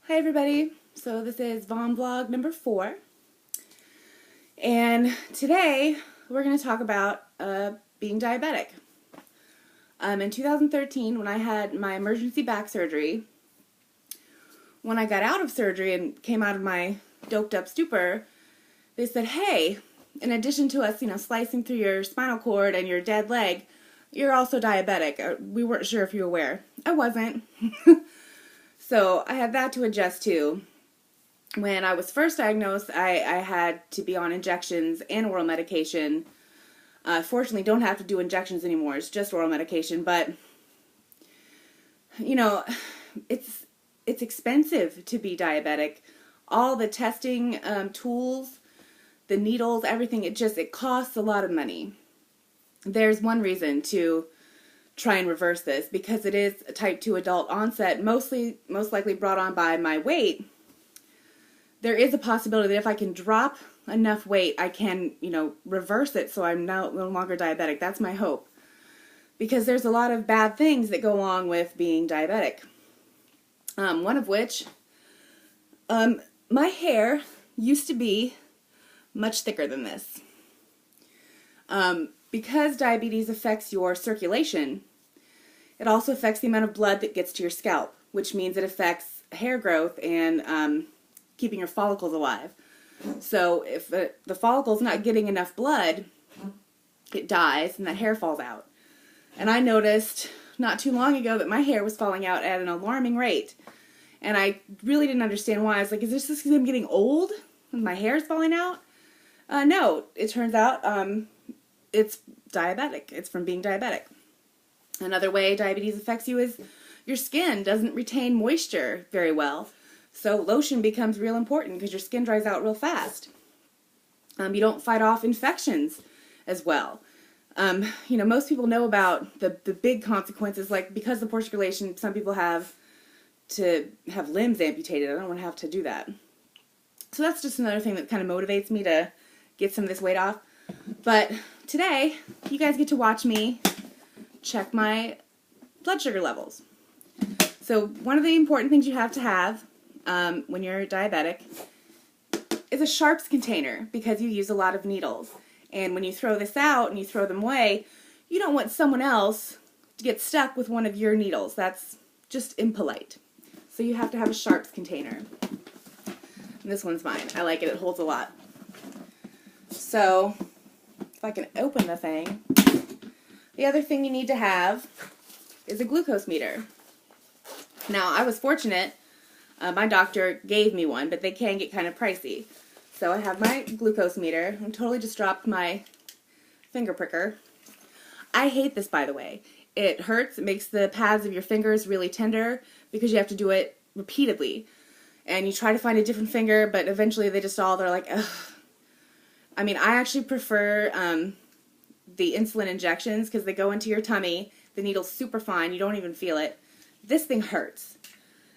Hi everybody, so this is Vom Vlog number 4, and today we're going to talk about being diabetic. In 2013, when I had my emergency back surgery, when I got out of surgery and came out of my doped up stupor, they said, hey, in addition to us, slicing through your spinal cord and your dead leg, you're also diabetic. We weren't sure if you were aware. I wasn't. So I had that to adjust to. When I was first diagnosed, I had to be on injections and oral medication. Fortunately, don't have to do injections anymore. It's just oral medication. But, it's expensive to be diabetic. All the testing tools, the needles, everything, it costs a lot of money. There's one reason to try and reverse this, because it is a type 2 adult onset, most likely brought on by my weight. There is a possibility that if I can drop enough weight, I can, reverse it so I'm no longer diabetic. That's my hope. Because there's a lot of bad things that go along with being diabetic. One of which, my hair used to be much thicker than this. Because diabetes affects your circulation, it also affects the amount of blood that gets to your scalp, which means it affects hair growth and keeping your follicles alive. So if the follicle's not getting enough blood, it dies and that hair falls out. And I noticed not too long ago that my hair was falling out at an alarming rate. And I really didn't understand why. I was like, is this just because I'm getting old and my hair's falling out? No, it turns out it's diabetic. It's from being diabetic. Another way diabetes affects you is your skin doesn't retain moisture very well. So lotion becomes real important because your skin dries out real fast. You don't fight off infections as well. Most people know about the big consequences, like because of poor circulation, some people have to have limbs amputated. I don't want to have to do that. So that's just another thing that kind of motivates me to get some of this weight off. But today, you guys get to watch me check my blood sugar levels. So one of the important things you have to have when you're diabetic is a sharps container, because you use a lot of needles. And when you throw this out and you throw them away, you don't want someone else to get stuck with one of your needles. That's just impolite. So you have to have a sharps container. And this one's mine. I like it. It holds a lot. So if I can open the thing, the other thing you need to have is a glucose meter. Now, I was fortunate. My doctor gave me one, but they can get kind of pricey. So I have my glucose meter. I totally just dropped my finger pricker. I hate this, by the way. It hurts. It makes the pads of your fingers really tender because you have to do it repeatedly. And you try to find a different finger, but eventually they're like, ugh. I mean, I actually prefer the insulin injections because they go into your tummy. The needle's super fine. You don't even feel it. This thing hurts.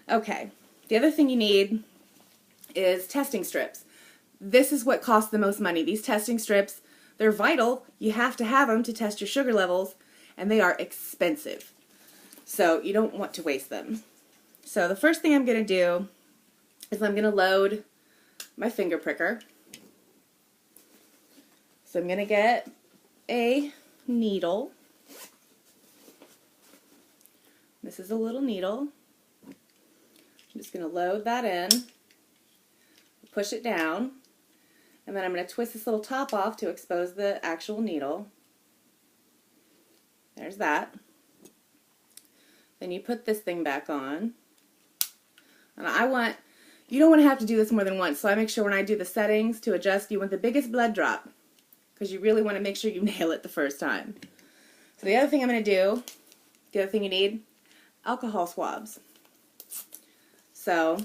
Okay. The other thing you need is testing strips. This is what costs the most money. These testing strips, they're vital. You have to have them to test your sugar levels, and they are expensive. So you don't want to waste them. So the first thing I'm going to do is I'm going to load my finger pricker. So I'm going to get a needle. This is a little needle. I'm just going to load that in, push it down, and then I'm going to twist this little top off to expose the actual needle. There's that. Then you put this thing back on. And you don't want to have to do this more than once, so I make sure when I do the settings to adjust, you want the biggest blood drop, because you really want to make sure you nail it the first time. So the other thing I'm going to do, the other thing you need, alcohol swabs. So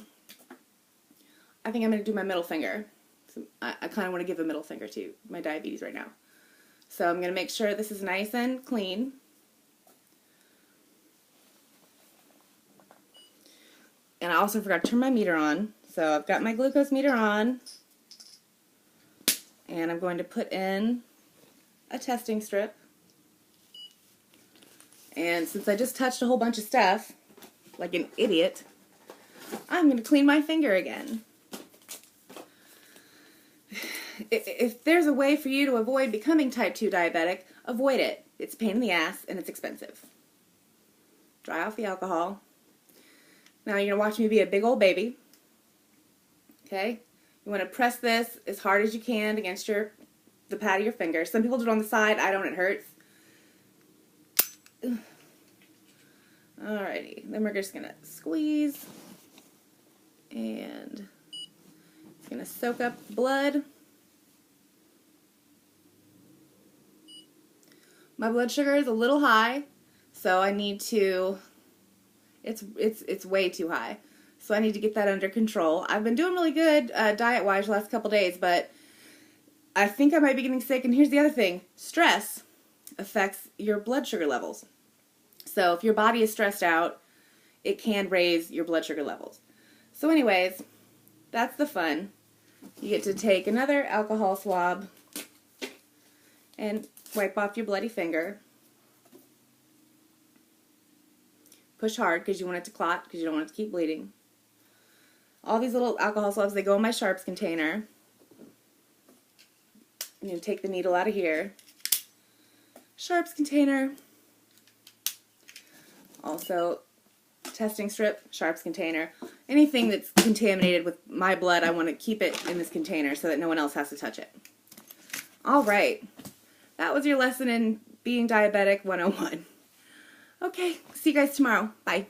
I think I'm going to do my middle finger. So I kind of want to give a middle finger to my diabetes right now. So I'm going to make sure this is nice and clean. And I also forgot to turn my meter on. So I've got my glucose meter on. And I'm going to put in a testing strip. And since I just touched a whole bunch of stuff, like an idiot, I'm going to clean my finger again. If there's a way for you to avoid becoming type 2 diabetic, avoid it. It's a pain in the ass and it's expensive. Dry off the alcohol. Now you're going to watch me be a big old baby. Okay? You want to press this as hard as you can against the pad of your finger. Some people do it on the side. I don't. It hurts. Alrighty. Then we're just going to squeeze. And it's going to soak up blood. My blood sugar is a little high, so I need to, it's way too high. So I need to get that under control. I've been doing really good diet-wise the last couple days, but I think I might be getting sick. And here's the other thing. Stress affects your blood sugar levels. So if your body is stressed out, it can raise your blood sugar levels. So anyways, that's the fun. You get to take another alcohol swab and wipe off your bloody finger. Push hard because you want it to clot, because you don't want it to keep bleeding. All these little alcohol swabs, they go in my sharps container. I'm going to take the needle out of here. Sharps container. Also, testing strip, sharps container. Anything that's contaminated with my blood, I want to keep it in this container so that no one else has to touch it. All right. That was your lesson in being diabetic 101. Okay, see you guys tomorrow. Bye.